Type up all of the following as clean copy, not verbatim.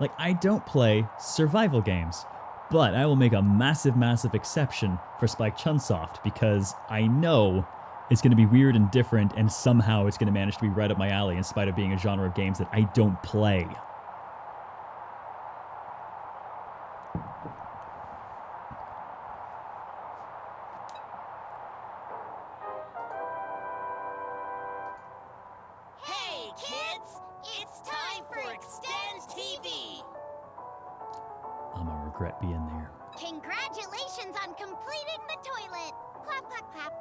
Like, I don't play survival games, but I will make a massive, massive exception for Spike-Chunsoft because I know it's going to be weird and different, and somehow it's going to manage to be right up my alley in spite of being a genre of games that I don't play. Hey, kids! It's time for Extend TV! I'm gonna regret being there. Congratulations on completing the toilet! Clap, clap, clap.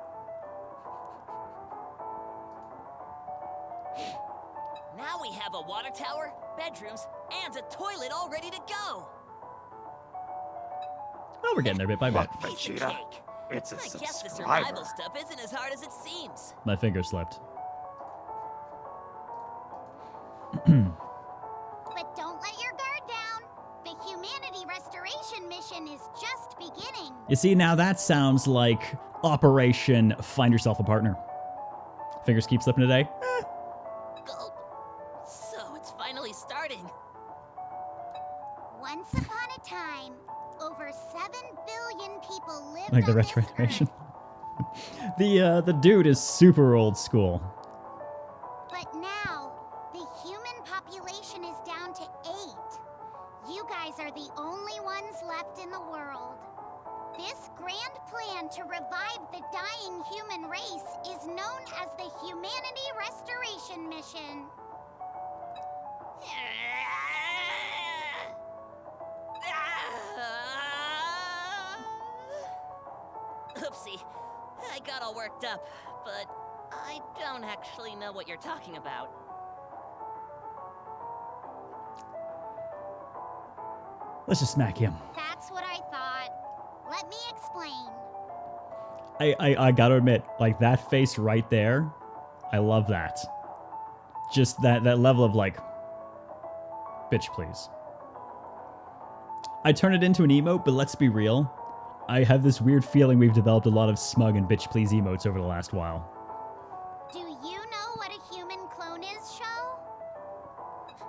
Now we have a water tower, bedrooms, and a toilet all ready to go! Oh, we're getting there bit by bit. Look, Piece of Vegeta, cake. it's a I guess the subscriber. survival stuff isn't as hard as it seems. My finger slipped. But don't let your guard down. The humanity restoration mission is just beginning. You see, now that sounds like Operation Find Yourself a Partner. Fingers keep slipping today. Gulp. So it's finally starting. Once upon a time, over 7 billion people lived Like the on this restoration. Earth. The dude is super old school. But now, the human population is down to 8. You guys are the only ones left in the world. This grand plan to revive the dying human race is known as the Humanity Restoration Mission. Oopsie. I got all worked up, but I don't actually know what you're talking about. Let's just smack him. That's what I thought. Let me explain. I gotta admit, like, that face right there, I love that. Just that level of, like, bitch please. I turn it into an emote, but let's be real. I have this weird feeling we've developed a lot of smug and bitch please emotes over the last while. Do you know what a human clone is, Sho?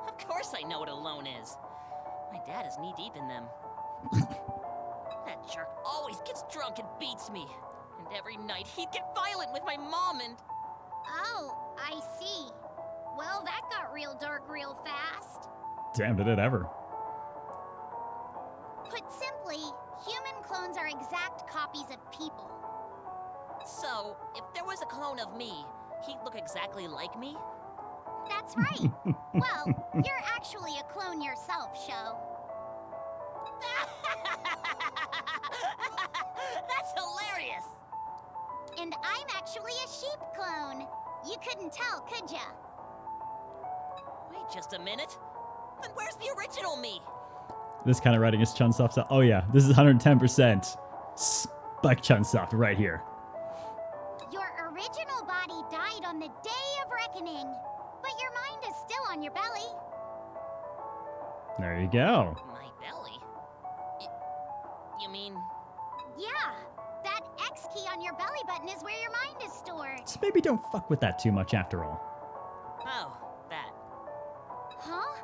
Of course I know what a loan is. My dad is knee-deep in them. That jerk always gets drunk and beats me. And every night he'd get violent with my mom and... Oh, I see. Well, that got real dark real fast. Damn, did it ever. Put simply, human clones are exact copies of people. So, if there was a clone of me, he'd look exactly like me? That's right. Well, you're actually a clone yourself, Sho. That's hilarious! And I'm actually a sheep clone. You couldn't tell, could ya? Wait just a minute. Then where's the original me? This kind of writing is Chunsoft. Oh yeah, this is 110% Spike-Chunsoft right here. Your original body died on the day of reckoning, but your mind is still on your belly. There you go. My belly? You mean... Yeah, that X key on your belly button is where your mind is stored. So maybe don't fuck with that too much after all. Oh, that. Huh?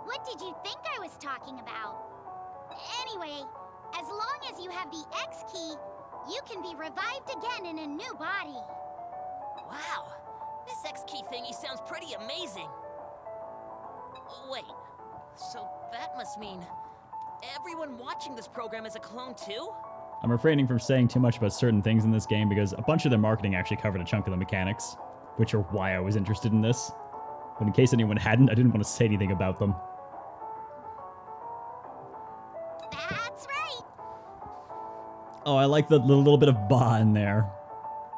What did you think I was talking about? Anyway, as long as you have the X key, you can be revived again in a new body. Wow, this X key thingy sounds pretty amazing. Wait, so that must mean everyone watching this program is a clone too? I'm refraining from saying too much about certain things in this game because a bunch of their marketing actually covered a chunk of the mechanics, which are why I was interested in this. But in case anyone hadn't, I didn't want to say anything about them. That's right. Oh, I like the little bit of ba in there.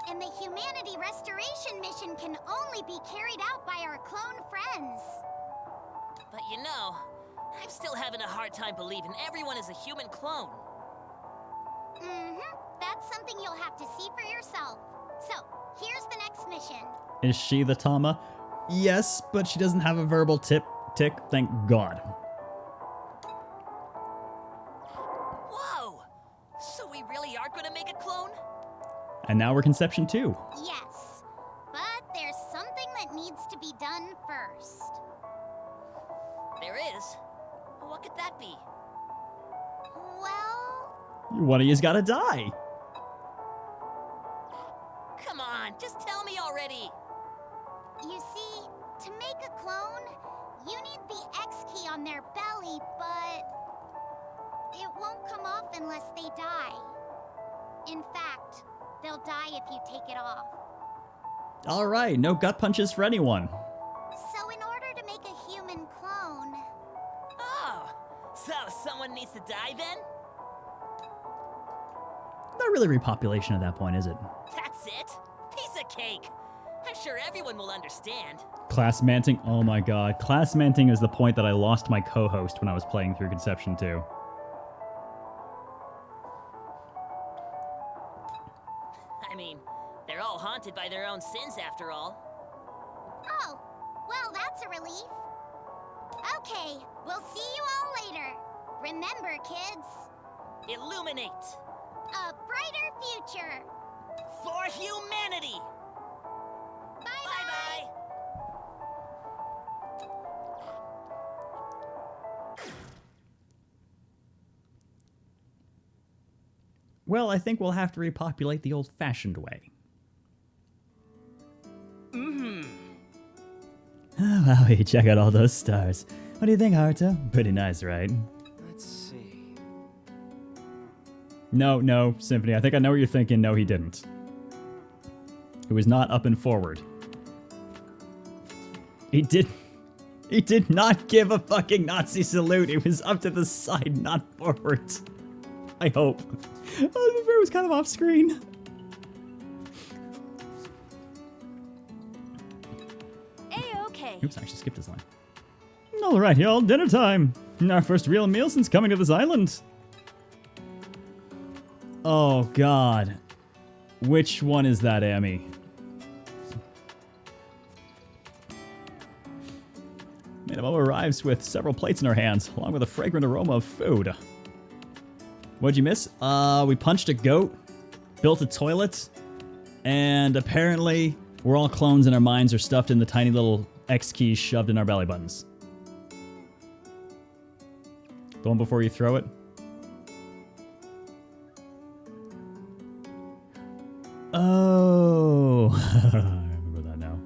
And the Humanity Restoration Mission can only be carried out by our clone friends. But you know, I'm still having a hard time believing everyone is a human clone. That's something you'll have to see for yourself. So, here's the next mission. Is she the Tama? Yes, but she doesn't have a verbal tick, thank God. Whoa! So we really are gonna make a clone? And now we're Conception 2. Yes, but there's something that needs to be done first. There is? What What could that be? Well, One of you's gotta die. Come on, just tell me already. you see, to make a clone, you need the X key on their belly, but it won't come off unless they die. In fact, they'll die if you take it off. All right, no gut punches for anyone. So in order to make a human clone, Oh, so someone needs to die then? Not really repopulation at that point, is it? That's it? Piece of cake. I'm sure everyone will understand. Class manting. Oh my god. Class manting is the point that I lost my co-host when I was playing through Conception 2. I mean, they're all haunted by their own sins after all. oh, well, that's a relief. Okay, we'll see you all later. Remember, kids, Illuminate a brighter future. for humanity. Bye-bye. Bye-bye. Well, I think we'll have to repopulate the old-fashioned way. Mm-hmm. Oh, wow, hey, check out all those stars. What do you think, Haruto? Pretty nice, right? Let's see. No, Symphony, I think I know what you're thinking. No, he didn't. It was not up and forward. He did not give a fucking Nazi salute. It was up to the side, not forward. I hope. Oh, it was kind of off screen. A-okay. Oops, I actually skipped this line. Alright, y'all, dinner time. Our first real meal since coming to this island. Oh, God. Which one is that, Amy? Minamo arrives with several plates in her hands, along with a fragrant aroma of food. What'd you miss? We punched a goat, built a toilet, and apparently we're all clones and our minds are stuffed in the tiny little X keys shoved in our belly buttons. The one before you throw it? Oh, I remember that now.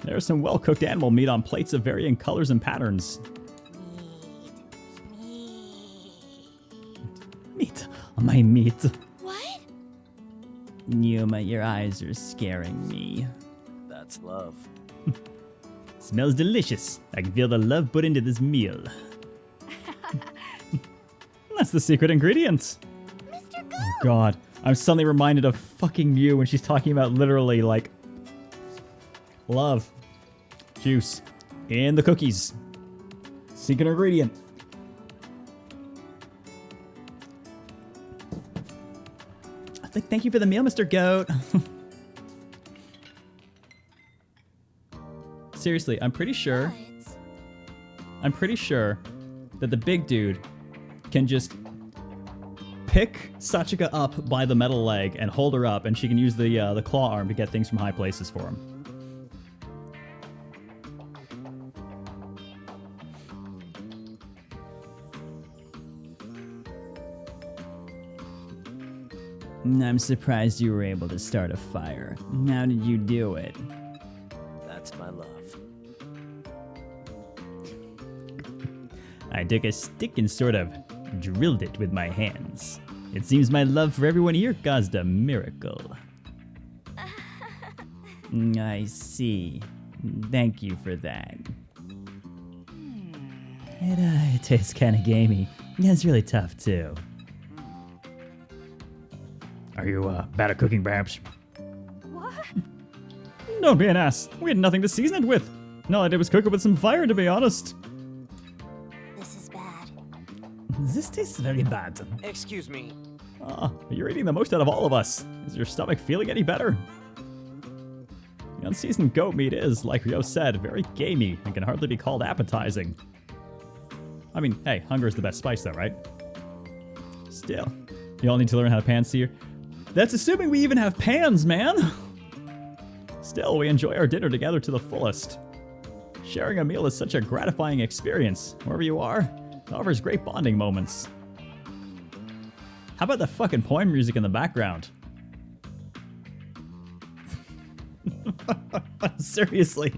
There's some well-cooked animal meat on plates of varying colors and patterns. Meat. My meat. What? Yuma, your eyes are scaring me. That's love. Smells delicious. I can feel the love put into this meal. That's the secret ingredient. Mr. Go! Oh god. I'm suddenly reminded of fucking Mew when she's talking about literally, like, love, juice, and the cookies. Secret ingredient. Thank you for the meal, Mr. Goat. Seriously, I'm pretty sure that the big dude can just pick Sachika up by the metal leg and hold her up, and she can use the claw arm to get things from high places for him. I'm surprised you were able to start a fire. How did you do it? That's my love. I took a stick and sort of drilled it with my hands. It seems my love for everyone here caused a miracle. I see. Thank you for that. It tastes kind of gamey. Yeah, it's really tough too. Are you bad at cooking, perhaps? What? Don't be an ass. We had nothing to season it with. All I did was cook it with some fire, to be honest. This is bad. This tastes very bad. Excuse me. You're eating the most out of all of us. Is your stomach feeling any better? The unseasoned goat meat is, like Ryo said, very gamey and can hardly be called appetizing. I mean, hey, hunger is the best spice though, right? Still, you all need to learn how to pan sear. That's assuming we even have pans, man! Still, we enjoy our dinner together to the fullest. Sharing a meal is such a gratifying experience. Wherever you are, it offers great bonding moments. How about the fucking poem music in the background? Seriously.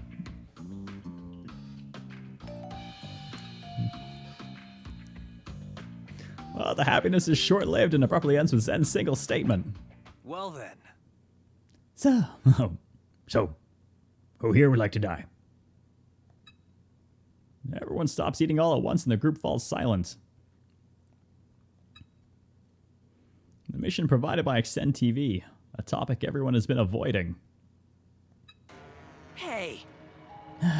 Well, the happiness is short-lived and abruptly ends with Zen's single statement. Well then. So, who here would like to die? Everyone stops eating all at once and the group falls silent. The mission provided by Extend TV, a topic everyone has been avoiding. Hey!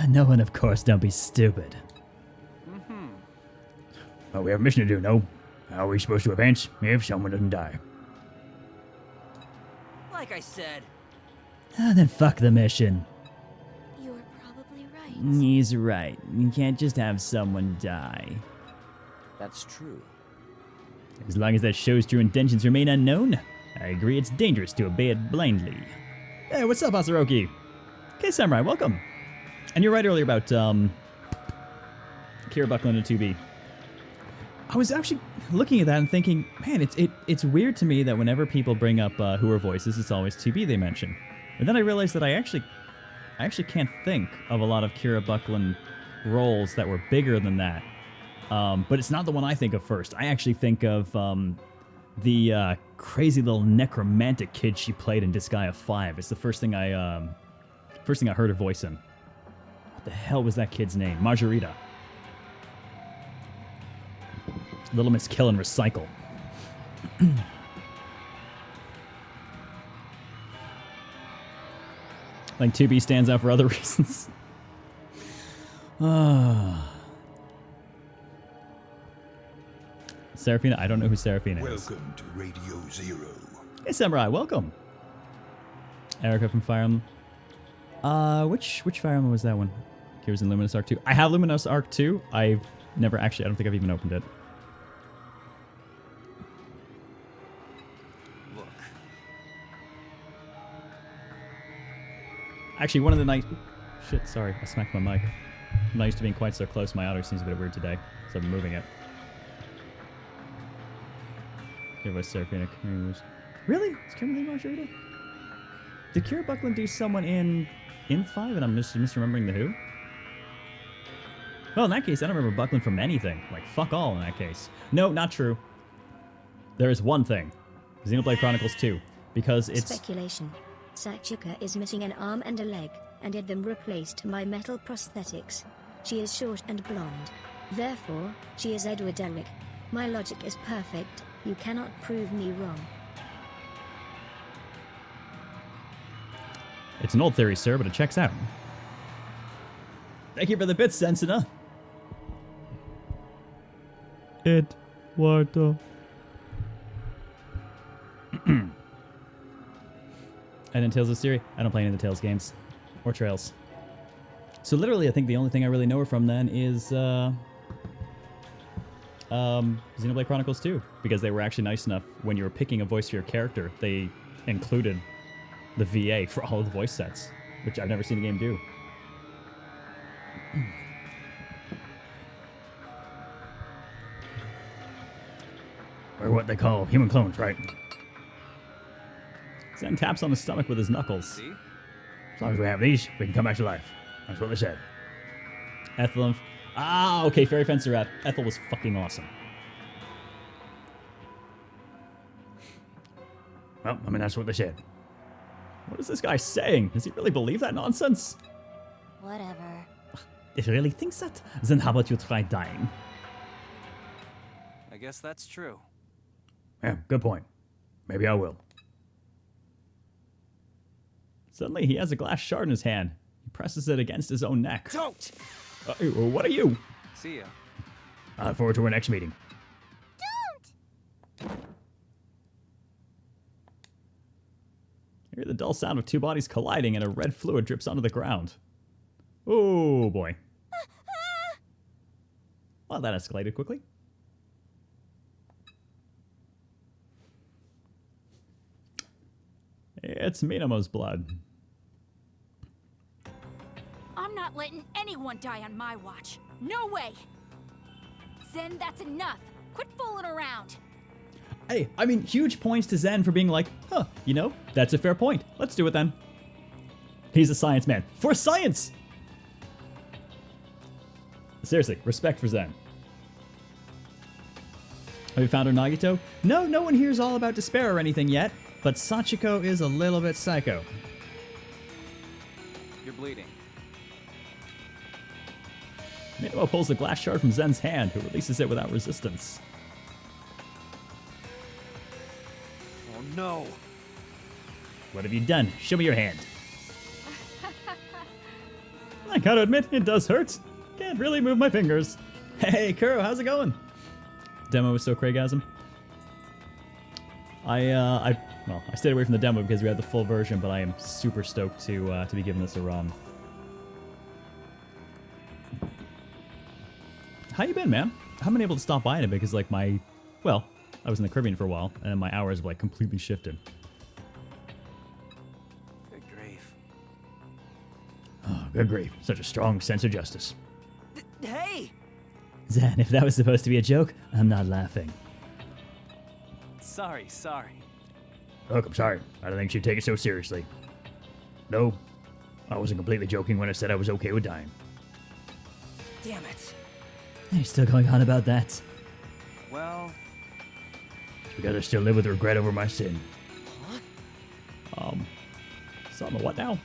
No one, of course, don't be stupid. Well, we have a mission to do, no? How are we supposed to advance if someone doesn't die? Like I said, Then fuck the mission. You're probably right. He's right. You can't just have someone die. That's true. As long as that show's true intentions remain unknown, I agree it's dangerous to obey it blindly. Hey, what's up, Asaroki? Okay, Samurai, welcome. And you're right earlier about, Kira Buckland and 2B. I was actually looking at that and thinking, man, it's weird to me that whenever people bring up who are voices, it's always 2B they mention. And then I realized that I actually can't think of a lot of Kira Buckland roles that were bigger than that. But it's not the one I think of first. I actually think of the crazy little necromantic kid she played in Disgaea 5. It's the first thing I heard her voice in. What the hell was that kid's name? Margarita. Little Miss Kill and Recycle. Like 2B stands out for other reasons. Seraphina? I don't know who Seraphina is. Welcome to Radio Zero. Hey, Samurai, welcome. Erica from Fire Emblem. Which Fire Emblem was that one? Here's in Luminous Arc 2. I have Luminous Arc 2. I've never actually, I don't think I've even opened it. Look. Actually, one of the nice... Shit, sorry. I smacked my mic. I'm not used to being quite so close. My audio seems a bit weird today, so I'm moving it. Here was Seraphina. Really? Is Kimberly Margarita? Did Kira Buckland do someone in 5 and I'm just misremembering the who? Well, in that case, I don't remember Buckland from anything. Like, fuck all in that case. No, not true. There is one thing. Xenoblade Chronicles 2. Because it's... Speculation. Sakuga is missing an arm and a leg, and had them replaced by metal prosthetics. She is short and blonde. Therefore, she is Edward Elric. My logic is perfect. You cannot prove me wrong. It's an old theory, sir, but it checks out. Thank you for the bits, Sensina. Eduardo. And then Tales of Syria. I don't play any of the Tales games. Or Trails. So literally, I think the only thing I really know her from then is Xenoblade Chronicles 2. Because they were actually nice enough, when you were picking a voice for your character, they included the VA for all of the voice sets, which I've never seen a game do. We're what they call human clones, right? Zen taps on the stomach with his knuckles. See? As long as we have these, we can come back to life. That's what they said. Ethel. Ah, okay, Fairy Fencer rap. Ethel was fucking awesome. Well, I mean, that's what they said. What is this guy saying? Does he really believe that nonsense? Whatever. If he really thinks that, then how about you try dying? I guess that's true. Yeah, good point. Maybe I will. Suddenly, he has a glass shard in his hand. He presses it against his own neck. Don't! What are you? See ya. I look forward to our next meeting. Don't! You hear the dull sound of two bodies colliding and a red fluid drips onto the ground. Oh, boy. Well, that escalated quickly. It's Minamo's blood. I'm not not letting anyone die on my watch. No way! Zen, that's enough. Quit fooling around. Hey, I mean, huge points to Zen for being like, huh, you know, that's a fair point. Let's do it then. He's a science man. For science! Seriously, respect for Zen. Have you found her Nagito? No, no one hears all about despair or anything yet, but Sachiko is a little bit psycho. You're bleeding. Minamo pulls the glass shard from Zen's hand, who releases it without resistance. Oh no! What have you done? Show me your hand. I gotta admit, it does hurt. Can't really move my fingers. Hey, Kuro, how's it going? Demo was so Craigasm. I stayed away from the demo because we had the full version, but I am super stoked to be giving this a run. How you been, man? I haven't been able to stop by it because, like, I was in the Caribbean for a while, and my hours have, like, completely shifted. Good grief. Oh, good grief. Such a strong sense of justice. Hey! Zen, if that was supposed to be a joke, I'm not laughing. Sorry. Look, I'm sorry. I don't think she'd take it so seriously. No, I wasn't completely joking when I said I was okay with dying. Damn it. Are you still going on about that? Well, Because I still live with regret over my sin. Huh? So I'm a what now?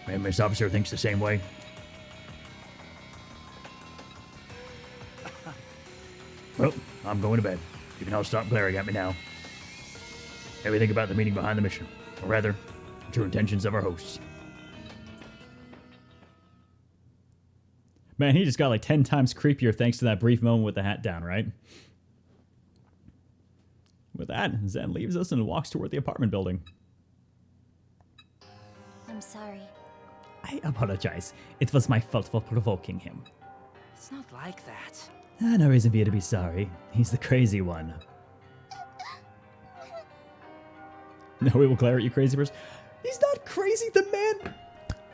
And Miss Officer thinks the same way. Well, I'm going to bed. You can all stop glaring at me now. Everything about the meaning behind the mission. Or rather, the true intentions of our hosts. Man, he just got like 10 times creepier thanks to that brief moment with the hat down, right? With that, Zen leaves us and walks toward the apartment building. I'm sorry. I apologize. It was my fault for provoking him. It's not like that. No reason for you to be sorry. He's the crazy one. No, we will glare at you, crazy person. He's not crazy, the man.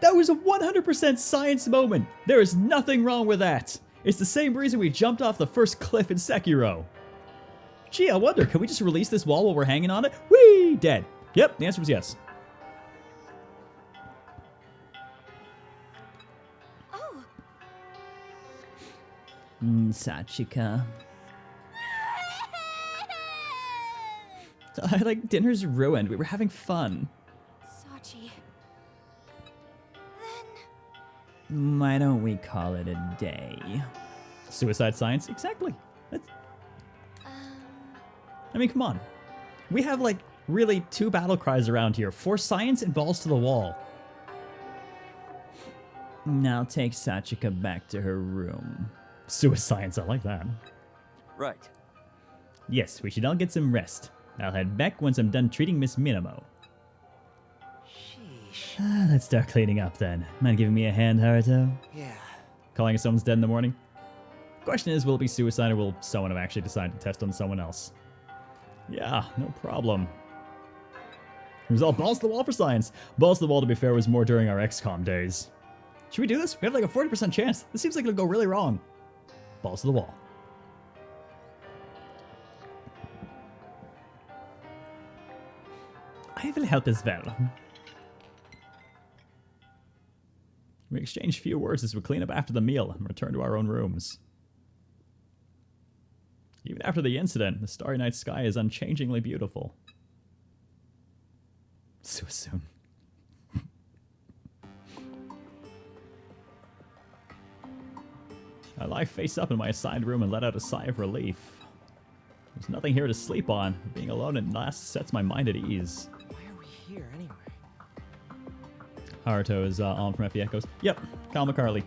That was a 100% science moment. There is nothing wrong with that. It's the same reason we jumped off the first cliff in Sekiro. Gee, I wonder, can we just release this wall while we're hanging on it? Whee! Dead. Yep, the answer was yes. Oh, Sachika. Like, dinner's ruined. We were having fun. Sachi. Then Why don't we call it a day? Suicide science? Exactly. I mean, come on. We have, like, really 2 battle cries around here. For science and balls to the wall. Now take Sachika back to her room. Suicide, I like that. right. Yes, we should all get some rest. I'll head back once I'm done treating Miss Minamo. Sheesh. Let's start cleaning up then. Mind giving me a hand, Haruto? Yeah. Calling if someone's dead in the morning? Question is, will it be suicide or will someone have actually decided to test on someone else? Yeah, no problem. It was all balls to the wall for science. Balls to the wall, to be fair, was more during our XCOM days. Should we do this? We have like a 40% chance. This seems like it'll go really wrong. Balls to the wall. I will help as well. We exchange few words as we clean up after the meal and return to our own rooms. Even after the incident, the starry night sky is unchangingly beautiful. So soon. I lie face up in my assigned room and let out a sigh of relief. There's nothing here to sleep on. Being alone at last sets my mind at ease. Why are we here anyway? Haruto is on from FE Echoes. Yep, Kyle McCarley.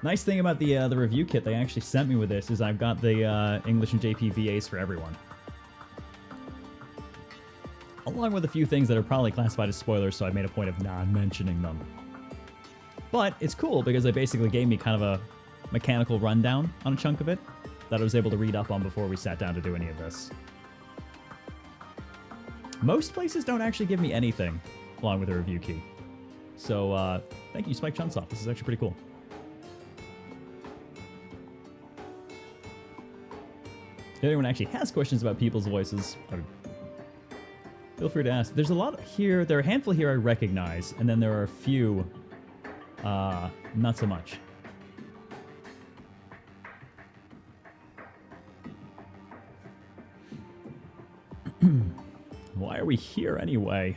Nice thing about the review kit they actually sent me with this is I've got the English and JP VAs for everyone. Along with a few things that are probably classified as spoilers, so I made a point of not mentioning them. But it's cool because they basically gave me kind of a mechanical rundown on a chunk of it that I was able to read up on before we sat down to do any of this. Most places don't actually give me anything along with a review key. So Thank you, Spike-Chunsoft. This is actually pretty cool. If anyone actually has questions about people's voices, feel free to ask. There's a lot here. There are a handful here I recognize, and then there are a few not so much. Why are we here anyway?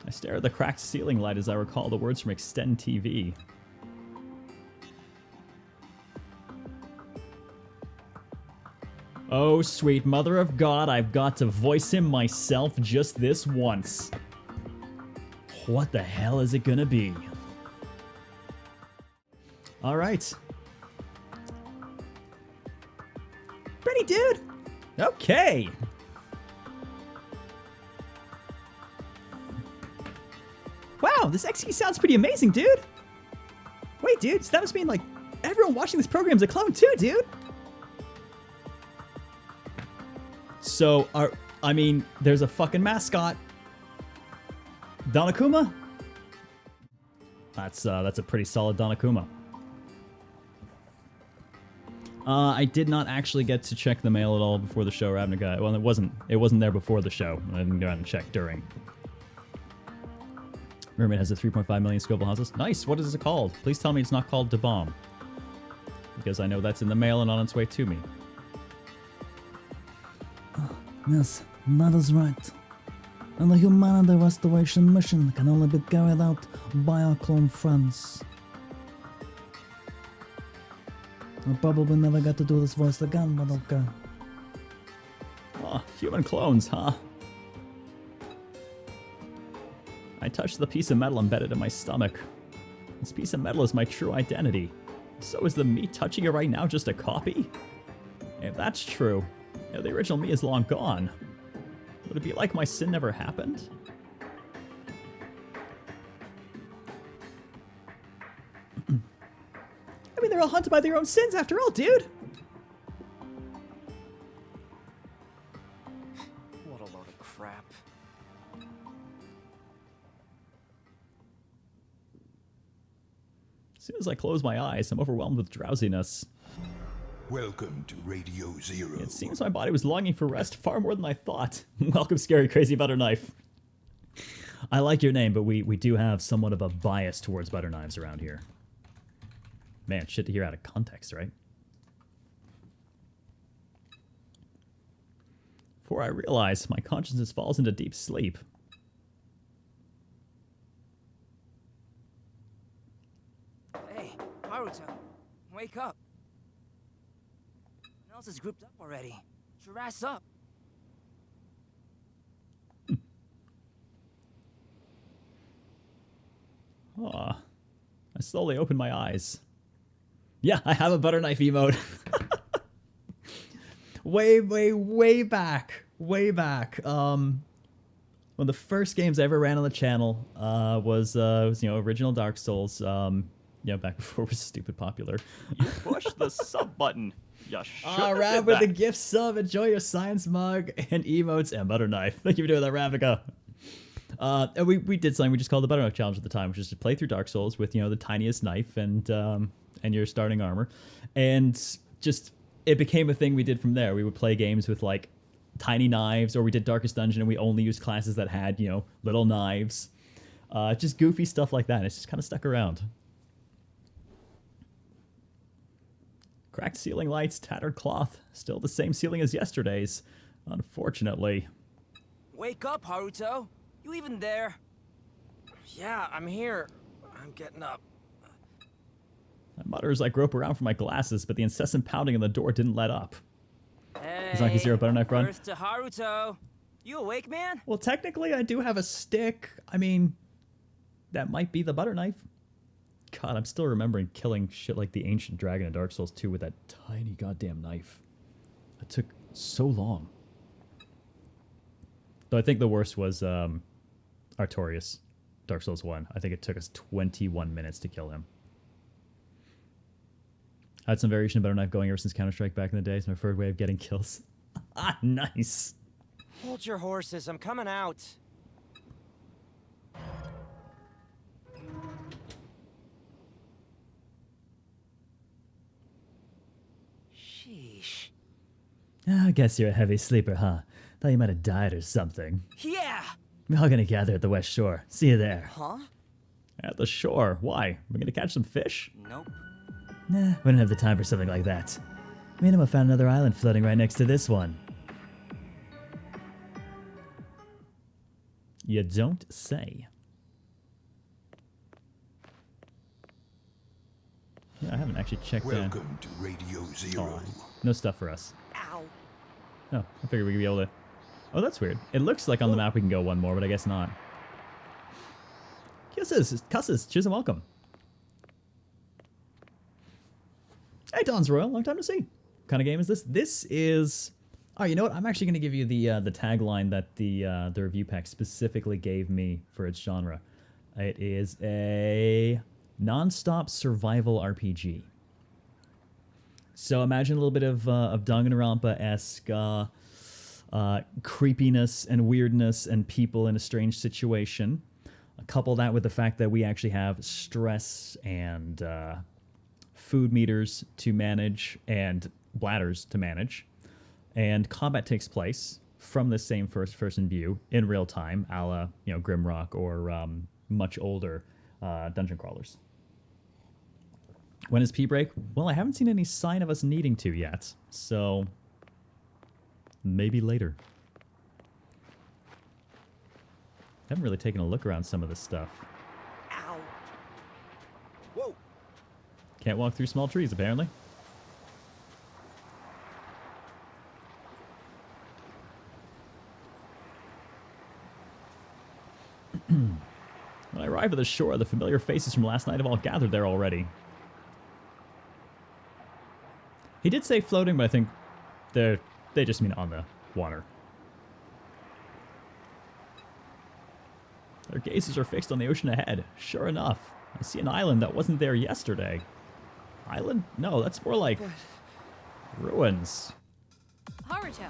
I stare at the cracked ceiling light as I recall the words from Extend TV. Oh, sweet mother of God, I've got to voice him myself just this once. What the hell is it gonna be? Alright. Pretty dude! Okay! Wow, this XE sounds pretty amazing, dude! Wait, dude, so that must mean, like, everyone watching this program's a clone too, dude! So, I mean, there's a fucking mascot. Donakuma? That's a pretty solid Donakuma. I did not actually get to check the mail at all before the show, Ravnica. Well, it wasn't there before the show. I didn't go out and check during. Mermaid has a 3.5 million Scoville houses. Nice, what is it called? Please tell me it's not called Da Bomb. Because I know that's in the mail and on its way to me. Yes, that is right. And the humanity restoration mission can only be carried out by our clone friends. I'll probably never get to do this voice again, but okay. Oh, human clones, huh? I touched the piece of metal embedded in my stomach. This piece of metal is my true identity. So is the me touching it right now just a copy? If that's true, the original me is long gone. Would it be like my sin never happened? I mean, they're all haunted by their own sins after all, dude! What a load of crap. As soon as I close my eyes, I'm overwhelmed with drowsiness. Welcome to Radio Zero. It seems my body was longing for rest far more than I thought. Welcome, Scary Crazy Butter Knife. I like your name, but we do have somewhat of a bias towards butter knives around here. Man, shit to hear out of context, right? Before I realize, my consciousness falls into deep sleep. Hey, Haruto, wake up. Everyone else is grouped up already. Get your ass up. Aw. I slowly open my eyes. Yeah, I have a butter knife emote. way back. One of the first games I ever ran on the channel was original Dark Souls. Back before it was stupid popular. You push the sub button. You should have Rab did with the that. gift sub. Enjoy your science mug and emotes and butter knife. Thank you for doing that, Ravnica. And we did something we just called the butter knife challenge at the time, which is to play through Dark Souls with the tiniest knife and your starting armor, and just it became a thing we did from there. We would play games with like tiny knives, or we did Darkest Dungeon and we only used classes that had little knives, just goofy stuff like that. It's just kind of stuck around. Cracked ceiling lights, tattered cloth, still the same ceiling as yesterday's, unfortunately. Wake up, Haruto. You even there? Yeah, I'm here. I'm getting up. I mutter as I grope around for my glasses, but the incessant pounding on the door didn't let up. Hey, Zanki Zero butter knife run. Earth to Haruto. You awake, man? Well, technically, I do have a stick. I mean, that might be the butter knife. God, I'm still remembering killing shit like the ancient dragon in Dark Souls 2 with that tiny goddamn knife. It took so long. Though I think the worst was Artorias, Dark Souls 1. I think it took us 21 minutes to kill him. I had some variation of butter knife going ever since Counter-Strike back in the day. It's my preferred way of getting kills. Ah, nice. Hold your horses. I'm coming out. I guess you're a heavy sleeper, huh? Thought you might have died or something. Yeah! We're all gonna gather at the West Shore. See you there. Huh? At the shore? Why? We're gonna catch some fish? Nope. Nah, we don't have the time for something like that. Me and Emma found another island floating right next to this one. You don't say. Yeah, I haven't actually checked that. Welcome to Radio Zero. No stuff for us. Ow. Oh, I figured we could be able to... Oh, that's weird. It looks like on the map we can go one more, but I guess not. Cusses, cheers and welcome. Hey, Don's Royal, long time to see. What kind of game is this? This is... Oh, you know what? I'm actually going to give you the tagline that the review pack specifically gave me for its genre. It is a non-stop survival RPG. So imagine a little bit of Danganronpa-esque creepiness and weirdness and people in a strange situation. Couple that with the fact that we actually have stress and food meters to manage and bladders to manage. And combat takes place from the same first-person view in real time, a la, Grimrock or much older dungeon crawlers. When is P break? Well, I haven't seen any sign of us needing to yet, so maybe later. Haven't really taken a look around some of this stuff. Ow. Whoa. Can't walk through small trees, apparently. When I arrive at the shore, the familiar faces from last night have all gathered there already. He did say floating, but I think they just mean on the water. Their gazes are fixed on the ocean ahead. Sure enough, I see an island that wasn't there yesterday. Island? No, that's more like ruins. Haruto.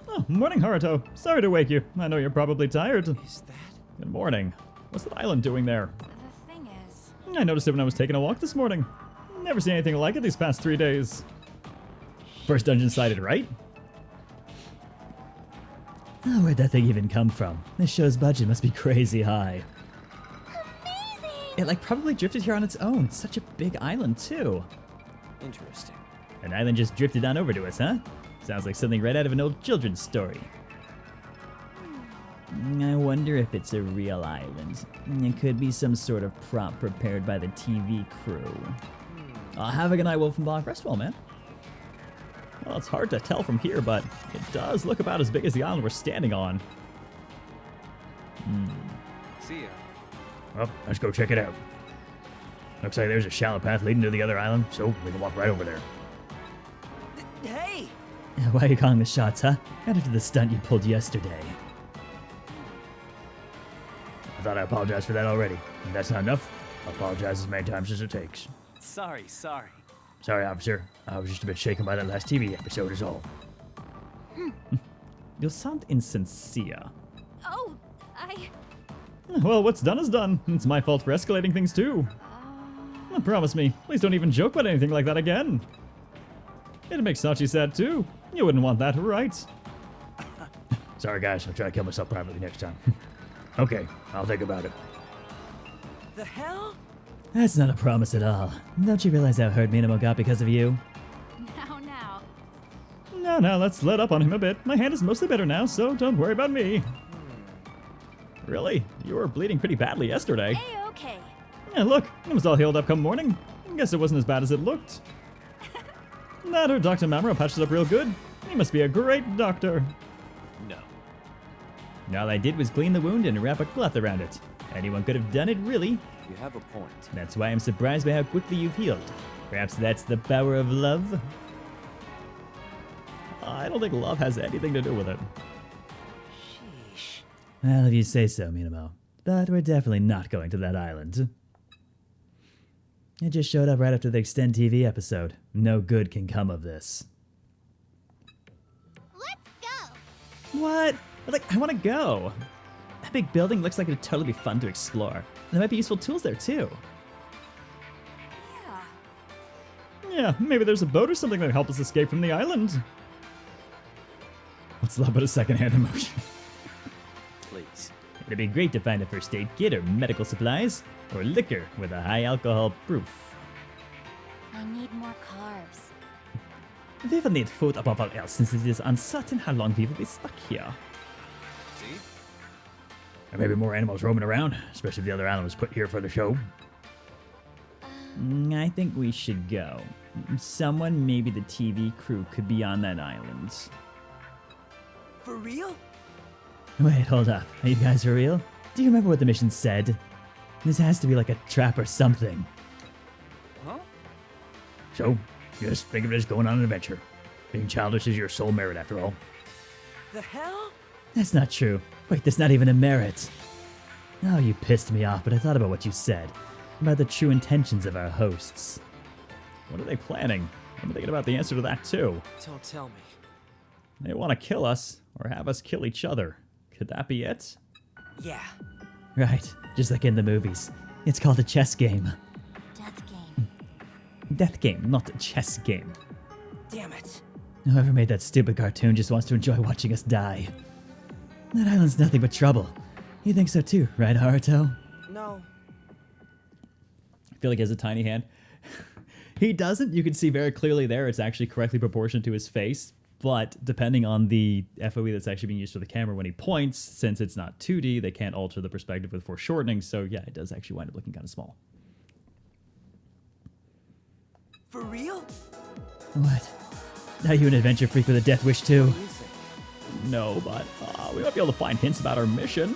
Oh, morning, Haruto. Sorry to wake you. I know you're probably tired. Is that? Good morning. What's that island doing there? The thing is... I noticed it when I was taking a walk this morning. Never seen anything like it these past 3 days. First dungeon sighted, right? Oh, where'd that thing even come from? This show's budget must be crazy high. It probably drifted here on its own. Such a big island, too. Interesting. An island just drifted on over to us, huh? Sounds like something right out of an old children's story. I wonder if it's a real island. It could be some sort of prop prepared by the TV crew. Have a good night, Wolf and Block. Rest well, man. Well, it's hard to tell from here, but it does look about as big as the island we're standing on. See ya. Well, let's go check it out. Looks like there's a shallow path leading to the other island, so we can walk right over there. Hey! Why are you calling the shots, huh? Right after the stunt you pulled yesterday. I thought I apologized for that already. If that's not enough, I'll apologize as many times as it takes. Sorry. Sorry, officer. I was just a bit shaken by that last TV episode is all. You sound insincere. Oh, Well, what's done is done. It's my fault for escalating things, too. Promise me, please don't even joke about anything like that again. It makes Sachi sad, too. You wouldn't want that, right? Sorry, guys. I'll try to kill myself privately next time. Okay, I'll think about it. The hell? That's not a promise at all. Don't you realize how hurt Minamo got because of you? now. No, let's let up on him a bit. My hand is mostly better now, so don't worry about me. Really? You were bleeding pretty badly yesterday. Okay. Yeah, look, it was all healed up come morning. Guess it wasn't as bad as it looked. That or Dr. Mamuro patched it up real good. He must be a great doctor. No. All I did was clean the wound and wrap a cloth around it. Anyone could have done it, really. You have a point. That's why I'm surprised by how quickly you've healed. Perhaps that's the power of love? I don't think love has anything to do with it. Sheesh. Well, if you say so, Minamo. But we're definitely not going to that island. It just showed up right after the Extend TV episode. No good can come of this. Let's go. What? I want to go. That big building looks like it'd totally be fun to explore. There might be useful tools there, too. Yeah. Yeah, maybe there's a boat or something that help us escape from the island. What's love but a secondhand emotion? Please. It'd be great to find a first aid kit or medical supplies, or liquor with a high alcohol proof. I need more carbs. We will need food above all else since it is uncertain how long we will be stuck here. See? There may be more animals roaming around, especially if the other island was put here for the show. I think we should go. Someone, maybe the TV crew, could be on that island. For real? Wait, hold up. Are you guys for real? Do you remember what the mission said? This has to be like a trap or something. Huh? So, just think of it as going on an adventure. Being childish is your sole merit, after all. The hell? That's not true. Wait, that's not even a merit. Oh, you pissed me off, but I thought about what you said. About the true intentions of our hosts. What are they planning? I'm thinking about the answer to that, too. Don't tell me. They want to kill us, or have us kill each other. Could that be it? Yeah. Right, just like in the movies. It's called a chess game. Death game. Death game, not a chess game. Damn it. Whoever made that stupid cartoon just wants to enjoy watching us die. That island's nothing but trouble. You think so too, right, Haruto? No. I feel like he has a tiny hand. He doesn't. You can see very clearly there it's actually correctly proportioned to his face. But depending on the FOE that's actually being used for the camera when he points, since it's not 2D, they can't alter the perspective with foreshortening. So yeah, it does actually wind up looking kind of small. For real? What? Are you an adventure freak with a death wish too? What do you think? No, but we might be able to find hints about our mission.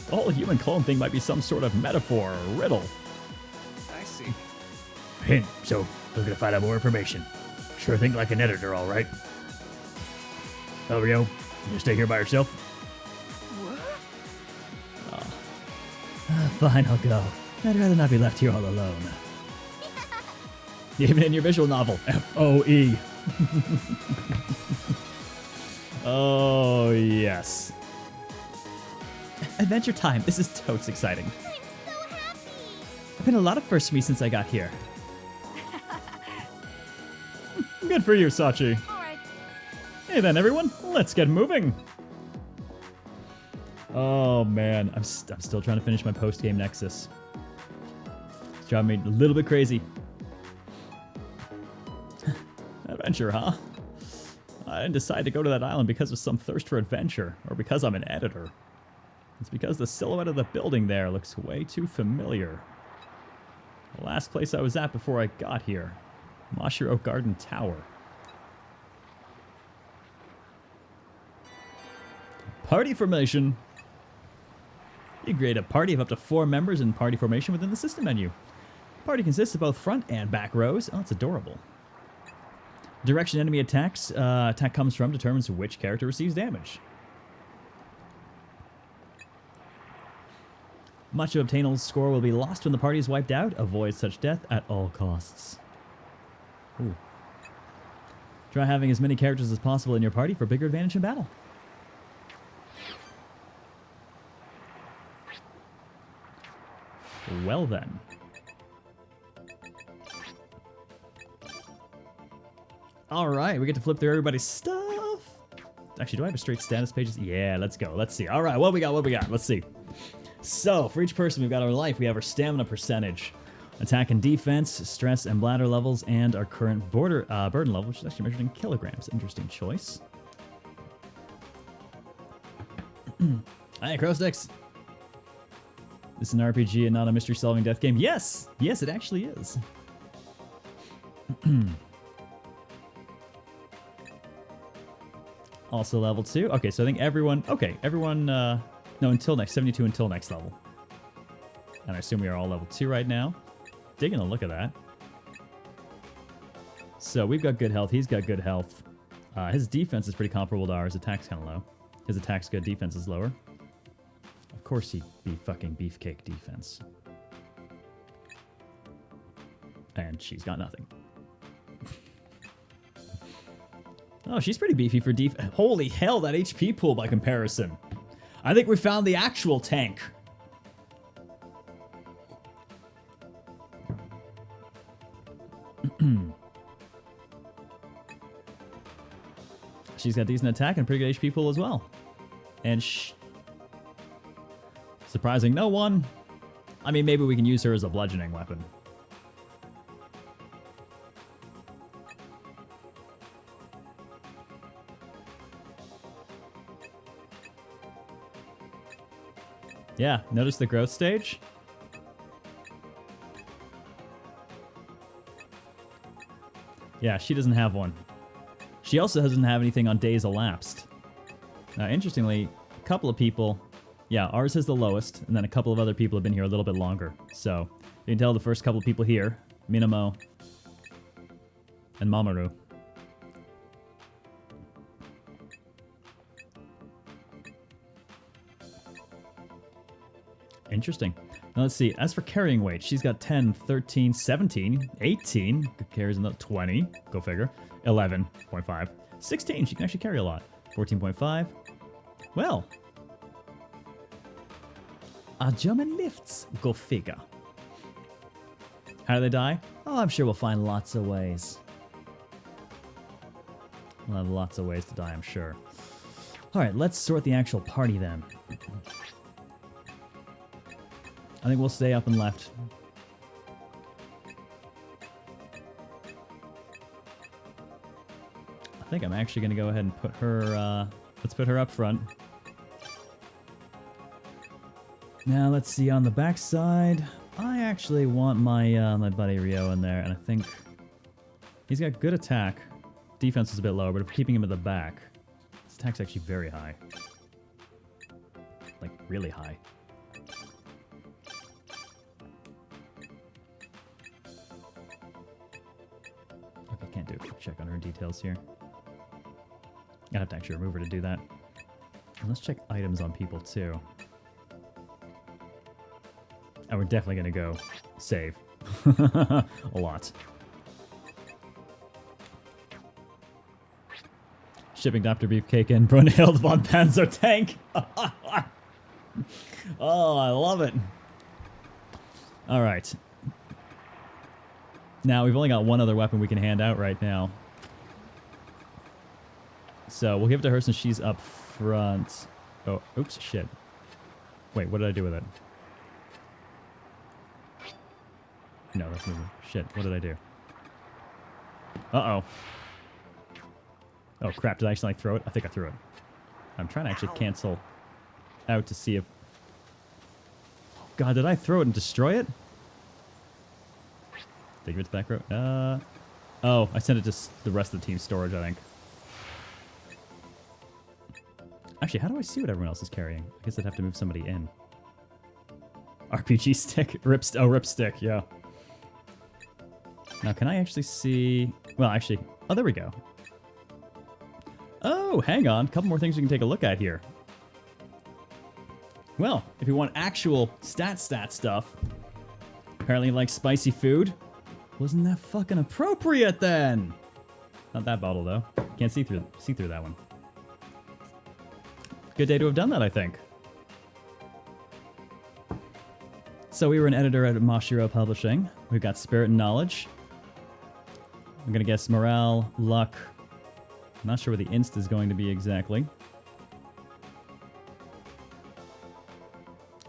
The whole human clone thing might be some sort of metaphor or riddle. I see. Hint, so we're gonna find out more information. Sure think like an editor, all right. Elrio, you gonna stay here by yourself? What? Fine, I'll go. I'd rather not be left here all alone. Even in your visual novel, FOE. Oh, yes. Adventure time. This is totes exciting. I'm so happy. I've been a lot of firsts for me since I got here. Good for you, Sachi. Alright. Hey then, everyone. Let's get moving. Oh, man. I'm still trying to finish my post-game Nexus. It's driving me a little bit crazy. Adventure, huh? I didn't decide to go to that island because of some thirst for adventure, or because I'm an editor. It's because the silhouette of the building there looks way too familiar. The last place I was at before I got here. Mashiro Garden Tower. Party formation. You create a party of up to 4 members in party formation within the system menu. Party consists of both front and back rows. Oh, it's adorable. Direction enemy attack comes from determines which character receives damage. Much of Obtainal's score will be lost when the party is wiped out. Avoid such death at all costs. Ooh. Try having as many characters as possible in your party for bigger advantage in battle. Well then. Alright, we get to flip through everybody's stuff. Actually, do I have a straight status pages? Yeah, let's go. Let's see. Alright, what we got? Let's see. So, for each person, we've got our life, we have our stamina percentage, attack and defense, stress and bladder levels, and our current burden level, which is actually measured in kilograms. Interesting choice. Hi, Crow Sticks. This is an RPG and not a mystery-solving death game. Yes! Yes, it actually is. Also level 2. Okay, so I think everyone... Okay, everyone... no, until next. 72 until next level. And I assume we are all level 2 right now. Digging a look at that. So we've got good health. He's got good health. His defense is pretty comparable to ours. Attack's kind of low. His attack's good. Defense is lower. Of course he'd be fucking beefcake defense. And she's got nothing. Oh, she's pretty beefy for Holy hell, that HP pool by comparison. I think we found the actual tank. She's got decent attack and pretty good HP pool as well. And surprising no one. I mean, maybe we can use her as a bludgeoning weapon. Yeah, notice the growth stage? Yeah, she doesn't have one. She also doesn't have anything on days elapsed. Now, interestingly, a couple of people... Yeah, ours is the lowest, and then a couple of other people have been here a little bit longer. So, you can tell the first couple of people here, Minamo and Mamoru. Interesting. Now let's see. As for carrying weight, she's got 10, 13, 17, 18. Carries another 20. Go figure. 11.5. 16. She can actually carry a lot. 14.5. Well. A German lifts. Go figure. How do they die? Oh, I'm sure we'll find lots of ways. We'll have lots of ways to die, I'm sure. Alright, let's sort the actual party then. I think we'll stay up and left. I think I'm actually going to go ahead and put her, let's put her up front. Now let's see on the back side. I actually want my my buddy Ryo in there, and I think he's got good attack. Defense is a bit lower, but if we're keeping him at the back, his attack's actually very high. Like, really high. Okay, can't do a quick check on her details here. I have to actually remove her to do that. And let's check items on people too. And we're definitely going to go save. A lot. Shipping Dr. Beefcake in Brunhild von Panzer tank. Oh, I love it. All right. Now, we've only got one other weapon we can hand out right now. So, we'll give it to her since she's up front. Oh, oops, shit. Wait, what did I do with it? No, that's moving. Shit, what did I do? Uh-oh. Oh, crap, did I actually throw it? I think I threw it. I'm trying to actually cancel out to see if... God, did I throw it and destroy it? Did I give it to the back row? Oh, I sent it to the rest of the team's storage, I think. Actually, how do I see what everyone else is carrying? I guess I'd have to move somebody in. RPG stick? Rip stick, yeah. Now, can I actually see... Well, actually... Oh, there we go. Oh, hang on. A couple more things we can take a look at here. Well, if you want actual stat stuff, apparently you like spicy food. Wasn't that fucking appropriate then? Not that bottle, though. Can't see through that one. Good day to have done that, I think. So we were an editor at Mashiro Publishing. We've got Spirit and Knowledge. I'm gonna guess morale, luck. I'm not sure what the inst is going to be exactly.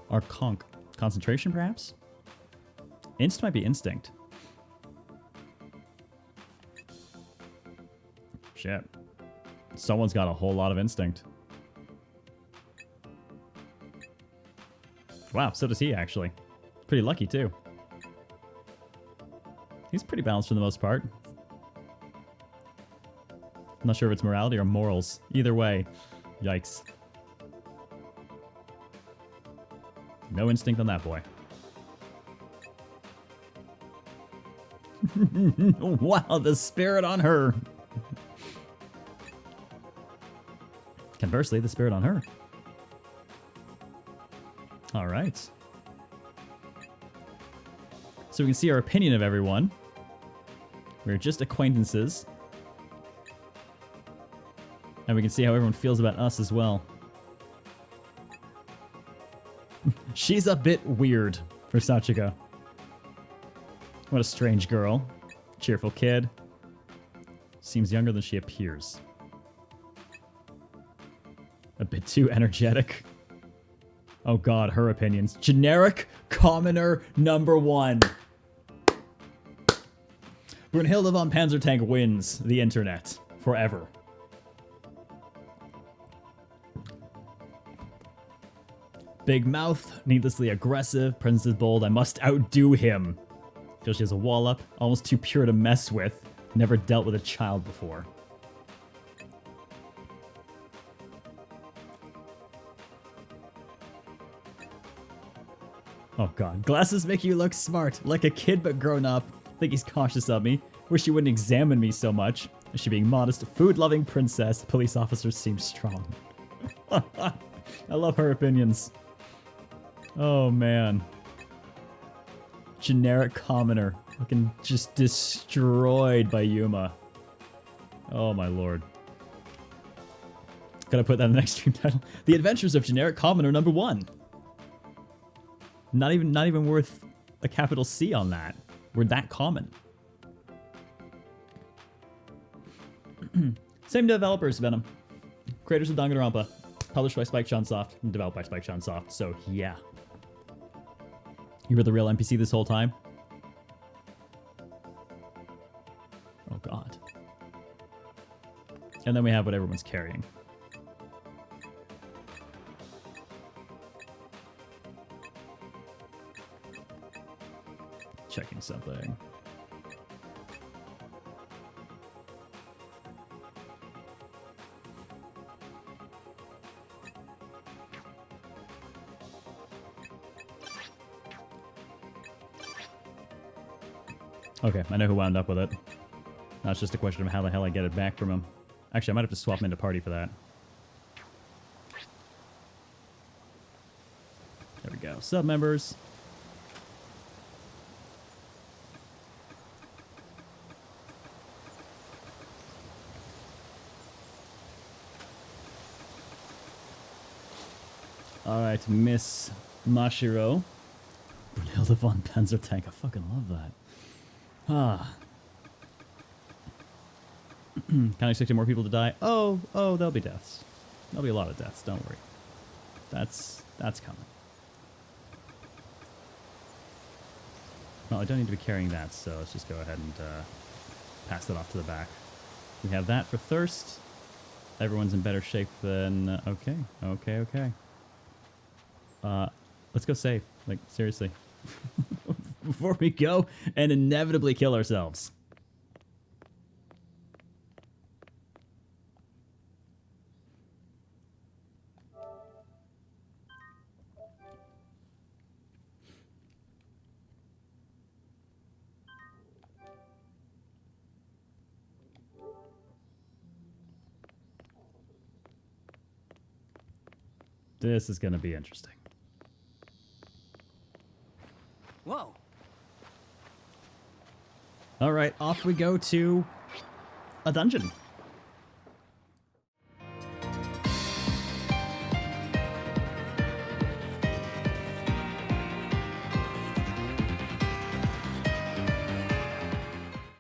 Or concentration, perhaps? Inst might be instinct. Shit. Someone's got a whole lot of instinct. Wow, so does he, actually. Pretty lucky, too. He's pretty balanced for the most part. I'm not sure if it's morality or morals. Either way, yikes. No instinct on that boy. Wow, the spirit on her. Conversely, the spirit on her. All right. So we can see our opinion of everyone. We're just acquaintances. And we can see how everyone feels about us as well. She's a bit weird for Sachika. What a strange girl. Cheerful kid. Seems younger than she appears. A bit too energetic. Oh god, her opinions. Generic commoner number 1. Brunhilde von Panzertank wins the internet forever. Big mouth, needlessly aggressive, presence is bold, I must outdo him. Feels she has a wall up, almost too pure to mess with. Never dealt with a child before. Oh god. Glasses make you look smart, like a kid but grown up. Think he's cautious of me. Wish he wouldn't examine me so much. Is she being modest? Food-loving princess. Police officers seem strong. I love her opinions. Oh man. Generic commoner. Fucking just destroyed by Yuma. Oh my lord. Gotta put that in the next stream title. The Adventures of Generic Commoner number 1. Not even worth a capital C on that. We're that common. Same developers, Venom. Creators of Danganronpa. Published by Spike-Chunsoft and developed by Spike-Chunsoft. So yeah. You were the real NPC this whole time? Oh god. And then we have what everyone's carrying. Checking something. Okay, I know who wound up with it. Now it's just a question of how the hell I get it back from him. Actually, I might have to swap him into party for that. There we go. Sub members. Alright, Miss Mashiro. Brunhilde von Panzertank. I fucking love that. Ah. Can I expect more people to die? Oh, there'll be deaths. There'll be a lot of deaths, don't worry. That's coming. Well, I don't need to be carrying that, so let's just go ahead and pass that off to the back. We have that for thirst. Everyone's in better shape than... Okay. Let's go save. Like, seriously. Before we go and inevitably kill ourselves. This is going to be interesting. Whoa. All right, off we go to a dungeon.